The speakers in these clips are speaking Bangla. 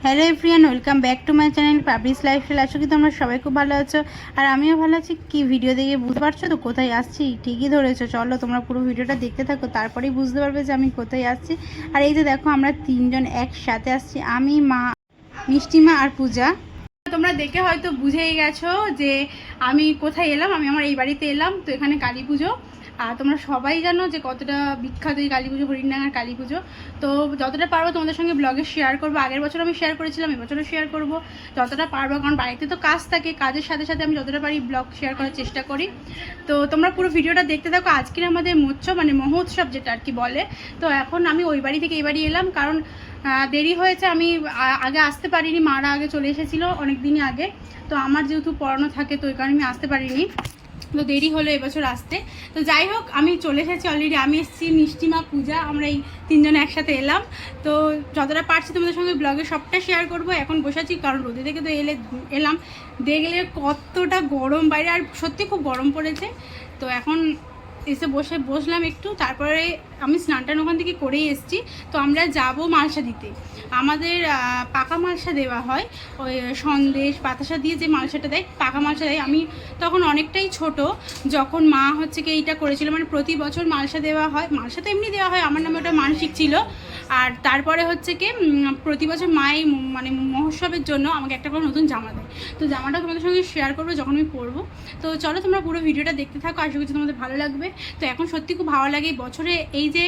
Hello everyone, welcome back to my channel publish lifestyle. আশা করি তোমরা সবাই খুব ভালো আছো আর আমিও ভালো আছি। কি ভিডিও দেখে বুঝতে পারছো তো কোথায় আসছি? ঠিকই ধরেছো, চলো তোমরা পুরো ভিডিওটা দেখতে থাকো, তারপরেই বুঝতে পারবে যে আমি কোথায় আসছি। আর এই যে দেখো, আমরা তিনজন একসাথে আসছি, আমি, মা, মিষ্টিমা আর পূজা। তোমরা দেখে হয়তো বুঝেই গেছো যে আমি কোথায় এলাম। আমি আমার এই বাড়িতে এলাম। তো এখানে কালী পুজো, আর তোমরা সবাই জানো যে কতটা বিখ্যাত এই কালী পুজো, হরিণডাঙ্গার কালী পুজো। তো যতটা পারবো তোমাদের সঙ্গে ব্লগে শেয়ার করবো। আগের বছর আমি শেয়ার করেছিলাম, এবছরও শেয়ার করবো যতটা পারবো, কারণ বাড়িতে তো কাজ থাকে, কাজের সাথে সাথে আমি যতটা পারি ব্লগ শেয়ার করার চেষ্টা করি। তো তোমরা পুরো ভিডিওটা দেখতে থাকো। আজকের আমাদের মহোৎসব যেটা আর কি বলে। তো এখন আমি ওই বাড়ি থেকে এই বাড়ি এলাম, কারণ দেরি হয়েছে। আমি আগে আসতে পারিনি, মারা আগে চলে এসেছিলো অনেক দিনই আগে। তো আমার যেহেতু পড়ানো থাকে, তো ওই কারণে আমি আসতে পারিনি, তো দেরি হলো এবছর আসতে। তো যাই হোক, আমি চলে এসেছি অলরেডি। আমি এসেছি, মিষ্টিমা, পূজা, আমরা এই তিনজনে একসাথে এলাম। তো যতটা পারছি তোমাদের সঙ্গে ব্লগে সবটা শেয়ার করব। এখন বসেছি কারণ রোদে থেকে তো এলাম, দেখলে কতটা গরম বাইরে, আর সত্যি খুব গরম পড়েছে। তো এখন এসে বসলাম একটু, তারপরে আমি স্নানটান ওখান থেকে করেই এসেছি। তো আমরা যাব মালসা দিতে। আমাদের পাকা মালসা দেওয়া হয়, ওই সন্দেশ বাতাসা দিয়ে যে মালসাটা দেয়, পাকা মালসা দেয়। আমি তখন অনেকটাই ছোট যখন মা হচ্ছে কি এইটা করেছিল, মানে প্রতি বছর মালসা দেওয়া হয়। মালসা তো এমনি দেওয়া হয়, আমার নামে ওটা মানসিক ছিল। আর তারপরে হচ্ছে কি প্রতি বছর মায়ের মানে মহোৎসবের জন্য আমাকে একটা করে নতুন জামা দেয়। তো জামাটা তোমাদের সঙ্গে শেয়ার করবো যখন আমি পরবো। তো চলো তোমরা পুরো ভিডিওটা দেখতে থাকো, আশা করছি তোমাদের ভালো লাগবে। তো এখন সত্যি খুব ভালো লাগে, বছরে এই যে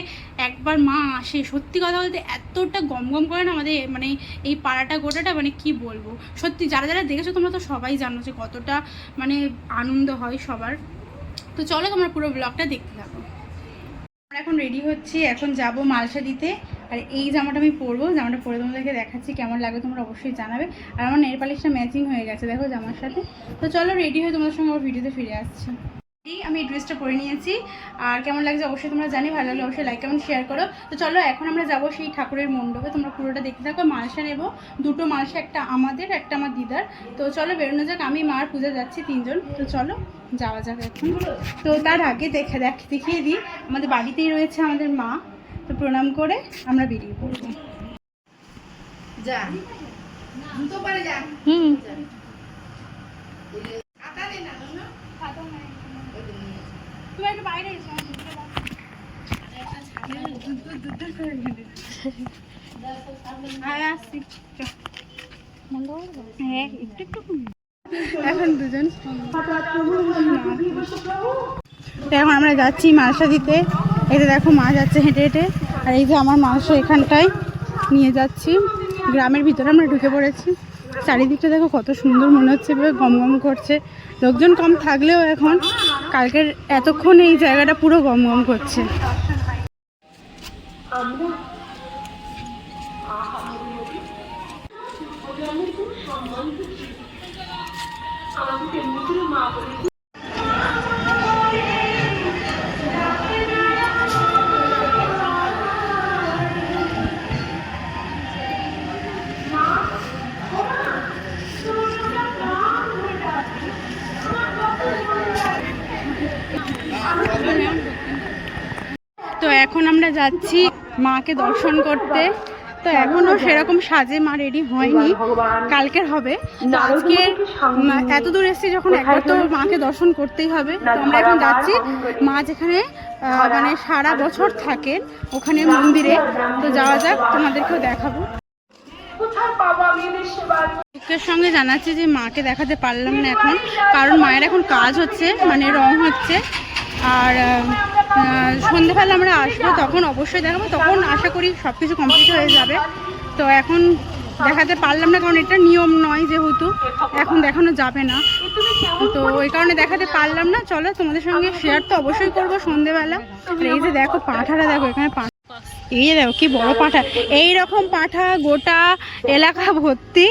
একবার মা আসে, সত্যি কথা বলতে এতটা গম করে না আমাদের মানে এই পাড়াটা গোটাটা, মানে কি বলবো। সত্যি যারা যারা দেখেছো তোমরা তো সবাই জানো যে কতটা মানে আনন্দ হয় সবার। তো চলো তোমরা পুরো ব্লগটা দেখতে থাকো। আমরা এখন রেডি হচ্ছি, এখন যাব মালসা দিতে। আর এই জামাটা আমি পরবো, জামাটা পরে তোমাদেরকে দেখাচ্ছি কেমন লাগবে, তোমরা অবশ্যই জানাবে। আর আমার নেল পালিশটা ম্যাচিং হয়ে গেছে দেখো জামার সাথে। তো চলো রেডি হয়ে তোমাদের সঙ্গে আবার ভিডিওতে ফিরে আসছি। আমি এই ড্রেসটা পরে নিয়েছি, আর কেমন লাগছে অবশ্যই তোমরা জানি। ভালো লাগলে অবশ্যই লাইক কমেন্ট শেয়ার করো। তো চলো এখন আমরা যাবো সেই ঠাকুরের মণ্ডপে, তোমরা পুরোটা দেখতে থাকো। মালসা নেবো, দুটো মালসা, একটা আমাদের একটা আমার দিদার। তো চলো বেরোনো যাক, আমি, মা আর পূজা যাচ্ছি তিনজন। তো চলো যাওয়া যাক এখন। তো তার আগে দেখিয়ে দিই, আমাদের বাড়িতেই রয়েছে আমাদের মা। তো প্রণাম করে আমরা বেরিয়ে পড়বো। যা জুতো পরে যা। বাইরে এখন দুজন এখন আমরা যাচ্ছি মালসা দিতে। এই যে দেখো মা যাচ্ছে হেঁটে হেঁটে, আর এই যে আমার মালসা এখানটায় নিয়ে যাচ্ছি। গ্রামের ভিতরে আমরা ঢুকে পড়েছি। চারিদিকটা দেখো কত সুন্দর মনে হচ্ছে, গম গম করছে। লোকজন কম থাকলেও এখন কালকের এতক্ষণ এই জায়গাটা পুরো গম গম করছে। তো এখন আমরা যাচ্ছি মাকে দর্শন করতে। তো এখনও সেরকম সাজে মা রেডি হয়নি, কালকের হবে। তো আজকের এত দূর এসেছি যখন, একবার তো মাকে দর্শন করতেই হবে। তো আমরা এখন যাচ্ছি মা যেখানে মানে সারা বছর থাকেন, ওখানে মন্দিরে। তো যাওয়া যাক, তোমাদেরকেও দেখাবো। দুঃখের সঙ্গে জানাচ্ছি যে মাকে দেখাতে পারলাম না এখন, কারণ মায়ের এখন কাজ হচ্ছে, মানে রং হচ্ছে। আর সন্ধ্যেবেলা আমরা আসবো, তখন অবশ্যই দেখাবো, তখন আশা করি সব কিছু কমপ্লিট হয়ে যাবে। তো এখন দেখাতে পারলাম না, কারণ এটা নিয়ম নয়, যেহেতু এখন দেখানো যাবে না, তো ওই কারণে দেখাতে পারলাম না। চলো তোমাদের সঙ্গে শেয়ার তো অবশ্যই করবো সন্ধ্যেবেলা। আর এই যে দেখো পাঁঠাটা দেখো, এখানে এই যে দেখো কি বড় পাঁঠা। এইরকম পাঁঠা গোটা এলাকা ভর্তি,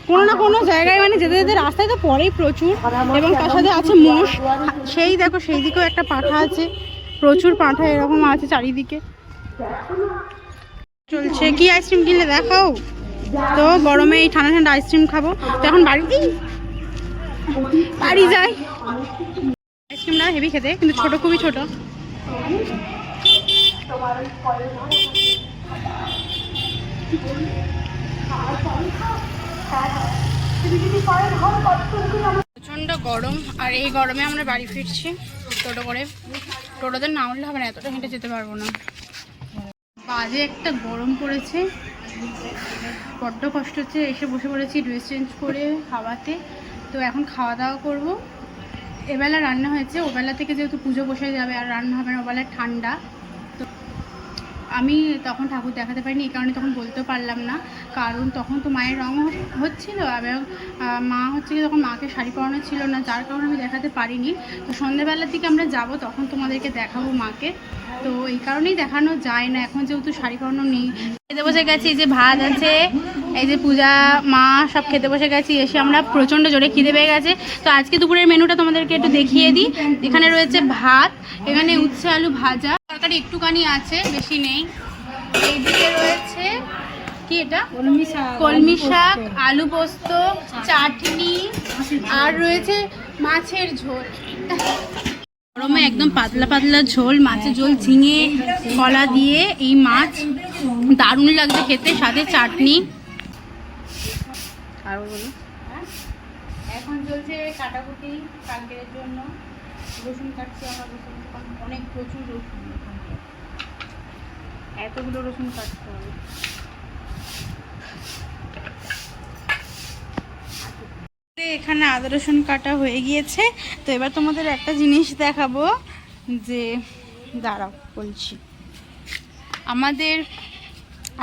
কোনো না কোনো জায়গায়, মানে যেতে যেতে রাস্তায় তো পরেই প্রচুর। এবং তার সাথে আছে মোষ, সেই দেখো সেই দিকেও একটা পাঁঠা আছে, প্রচুর পাঁঠা এরকম আছে চারিদিকে। চলছে কি আইসক্রিম কিনলে দেখাও তো, গরমে এই ঠান্ডা ঠান্ডা আইসক্রিম খাবো। তো এখন বাড়ি যাই। আইসক্রিমটা হেভি খেতে, কিন্তু ছোট, খুবই ছোট। তোমার প্রচণ্ড গরম, আর এই গরমে আমরা বাড়ি ফিরছি টোটো করে। টোটোতে না উঠলে হবে না, এতটা হেঁটে যেতে পারবো না। বাজে একটা গরম পড়েছে, বড্ড কষ্ট হচ্ছে। এসে বসে পড়েছি ড্রেস চেঞ্জ করে খাওয়াতে। তো এখন খাওয়া দাওয়া করবো। এবেলা রান্না হয়েছে, ওবেলা থেকে যেহেতু পুজো বসে যাবে আর রান্না হবে না, ওবেলা ঠান্ডা। তো আমি তখন ঠাকুর দেখাতে পারিনি, এই কারণে তখন বলতেও পারলাম না, কারণ তখন তো মায়ের রঙ হচ্ছিলো এবং মা হচ্ছে কি তখন মাকে শাড়ি পরানো ছিল না, যার কারণে আমি দেখাতে পারিনি। তো সন্ধ্যেবেলার দিকে আমরা যাব, তখন তোমাদেরকে দেখাবো মাকে। তো এই কারণেই দেখানো যায় না, এখন যেহেতু শাড়ি পরানো নেই। খেতে বসে গেছি, এই যে ভাত আছে, এই যে পূজা মা সব খেতে বসে গেছি। এসে আমরা প্রচণ্ড জোরে খিদে পেয়ে গেছে। তো আজকে দুপুরের মেনুটা তোমাদেরকে একটু দেখিয়ে দিই। এখানে রয়েছে ভাত, এখানে উচ্ছে আলু ভাজা, তরকারি একটুখানি আছে, বেশি নেই। এইদিকে রয়েছে কি এটা, কলমি শাক, আলু পোস্ত, চাটনি, আর রয়েছে মাছের ঝোল। গরমে একদম পাতলা পাতলা ঝোল, মাছের ঝোল, ঝিঙে কলা দিয়ে এই মাছ, দারুণ লাগছে খেতে, সাথে চাটনি। আর বলো, এখন চলছে কাটাকুটি কালকের জন্য। রসুন কাটছি আমরা, রসুন অনেক, প্রচুর রসুন, এতগুলো রসুন কাটতে হবে। এখানে আদা রসুন কাটা হয়ে গিয়েছে। তো এবার তোমাদের একটা জিনিস দেখাবো, যে দাঁড়াও বলছি,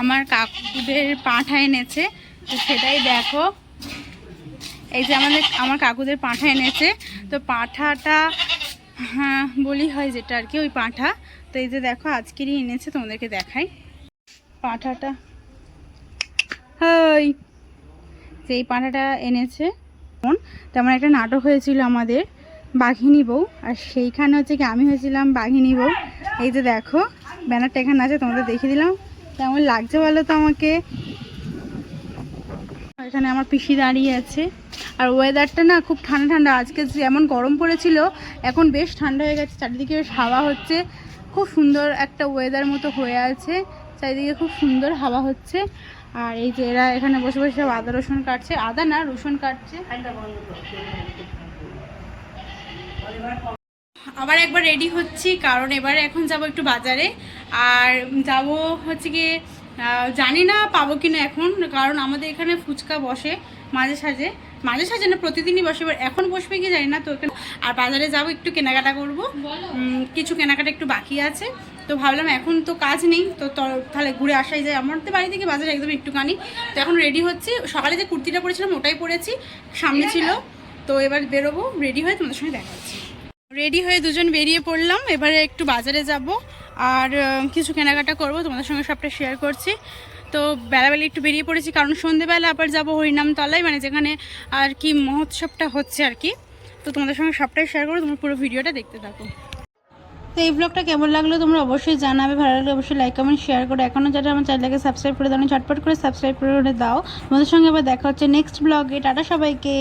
আমার কাকুদের পাঁঠা এনেছে, তো সেটাই দেখো। এই যে আমার কাকুদের পাঁঠা এনেছে, তো পাঁঠাটা হ্যাঁ বলি হয় যেটা আর কি, ওই পাঁঠা। তো এই যে দেখো আজকেরই এনেছে, তোমাদেরকে দেখাই পাঁঠাটা। হাই, যে এই পাঁঠাটা এনেছে। তেমন একটা নাটক হয়েছিল আমাদের বাঘিনী বউ, আর সেইখানে হচ্ছে কি আমি হয়েছিলাম বাঘিনী বউ। এই যে দেখো ব্যানারটা এখানে আছে, তোমাদের দেখিয়ে দিলাম। কেমন লাগছে বলো তো আমাকে। এখানে আমার পিসি দাঁড়িয়ে আছে। আর ওয়েদারটা না খুব ঠান্ডা ঠান্ডা, আজকে যেমন গরম পড়েছিল এখন বেশ ঠান্ডা হয়ে গেছে, চারিদিকে বেশ হাওয়া হচ্ছে, খুব সুন্দর একটা ওয়েদার মতো হয়ে আছে, চারিদিকে খুব সুন্দর হাওয়া হচ্ছে। আর এই যে এরা এখানে বসে বসে সব আদা রসুন কাটছে, আদা না রসুন কাটছে। আবার একবার রেডি হচ্ছি, কারণ এবারে এখন যাব একটু বাজারে। আর যাব হচ্ছে কি জানি না পাবো কিনা এখন, কারণ আমাদের এখানে ফুচকা বসে মাঝে সাঝে না, প্রতিদিনই বসে, এবার এখন বসবে কি জানি না। তো এখানে আর বাজারে যাব, একটু কেনাকাটা করব, কিছু কেনাকাটা একটু বাকি আছে। তো ভাবলাম এখন তো কাজ নেই, তো তাহলে ঘুরে আসাই যায়। আমার তো বাড়ি থেকে বাজারে একদম একটুখানি। তো এখন রেডি হচ্ছি, সকালে যে কুর্তিটা পরেছিলাম ওটাই পরেছি, সামনে ছিল। তো এবার বেরোবো, রেডি হয়ে তোমাদের সঙ্গে দেখা হচ্ছে। রেডি হয়ে দুজন বেরিয়ে পড়লাম, এবারে একটু বাজারে যাব আর কিছু কেনাকাটা করব, তোমাদের সঙ্গে সবটা শেয়ার করছি। তো বেলাবেলা একটু বেরিয়ে পড়েছি, কারণ সন্ধ্যেবেলা আবার যাবো হরিনামতলায়, মানে যেখানে আর কি মহোৎসবটা হচ্ছে আর কি। তো তোমাদের সঙ্গে সবটাই শেয়ার করো, তোমরা পুরো ভিডিওটা দেখতে থাকো। তো এই ব্লগটা কেমন লাগলো তোমরা অবশ্যই জানাবে, ভালো লাগলে অবশ্যই লাইক কমেন্ট শেয়ার করো। এখনও যারা আমার চ্যানেলটাকে সাবস্ক্রাইব করে দাও, ঝটপট করে সাবস্ক্রাইব করে দাও। তোমাদের সঙ্গে আবার দেখা হচ্ছে নেক্সট ব্লগে। টাটা সবাইকে।